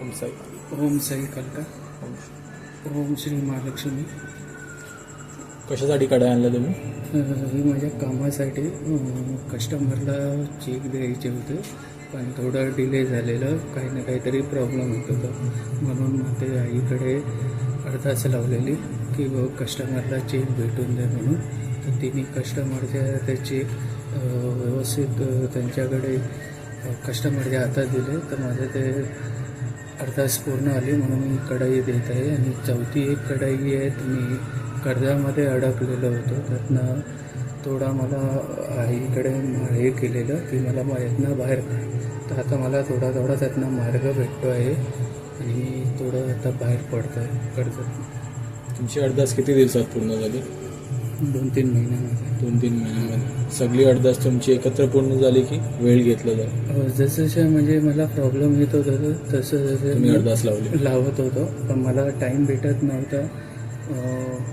ओम साई. ओम साई कलका. ओम श्री महालक्ष्मी. कशासाठी कड्या आणल्या तुम्ही? ही माझ्या कामासाठी कस्टमरला चेक द्यायचे होते, पण थोडं डिले झालेलं, काही ना काहीतरी प्रॉब्लेम होत होता, म्हणून मग ते आईकडे अर्धाच लावलेली की कस्टमरला चेक भेटून द्या म्हणून. तर तिने कस्टमरच्या ते चेक व्यवस्थित त्यांच्याकडे कस्टमरच्या हातात दिले. तर माझं ते अर्धाच पूर्ण आली, म्हणून मी कढई देत आहे. आणि चौथी एक कढई आहे, मी कर्जामध्ये अडकलेलं होतं, त्यातनं थोडा मला आईकडे हे केलेलं की मला यातनं बाहेर काढ. तर आता मला थोडा त्यातनं मार्ग भेटतो आहे आणि थोडं आता बाहेर पडतं आहे कर्जात. तुमची अडदास किती दिवसात पूर्ण झाली? 2-3 महिन्यामध्ये. 2-3 महिन्यामध्ये सगळी अडदास तुमची एकत्र पूर्ण झाली की वेळ घेतला जाईल? जसं म्हणजे मला प्रॉब्लेम येत होता तसं तुम्ही अडदास लावली? लावत होतो, पण मला टाईम भेटत नव्हता,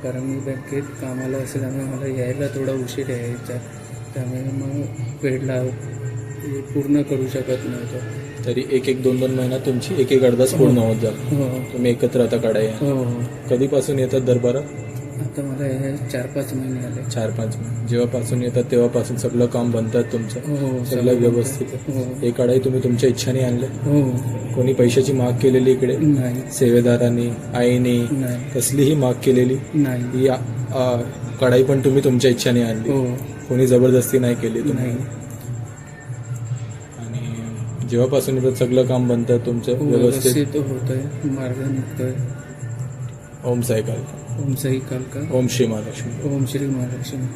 कारण मी बँकेत कामाला असल्यामुळे मला यायला थोडा उशीर यायचा, त्यामुळे मग वेळला पूर्ण करू शकत नव्हतो. तरी 1-2 महिन्यात तुमची एक अडदास पूर्ण होत झाली. तुम्ही एकत्र आता कढाई कधीपासून येतात दरबारात? आता मला हे 4-5 महिने आले. 4-5 महिने. जेव्हापासून येतात तेव्हापासून सगळं काम बनतात तुमचं? सगळं व्यवस्थित आहे? हे कढाई तुम्ही तुमच्या इच्छाने आणले? कोणी पैशाची माग केलेली इकडे? नाही. सेवेदारांनी, आईने कसलीही माग केलेली नाही. ही कढाई पण तुम्ही तुमच्या इच्छाने आणली? कोणी जबरदस्ती नाही केली तुम्ही? आणि जेव्हापासून येतात सगळं काम बनतं तुमचं व्यवस्थित होतंय, मार्ग निघतोय. ओम साई कालका. ओम साई कालका. ओम श्री महालक्ष्मी. ओम श्री महालक्ष्मी.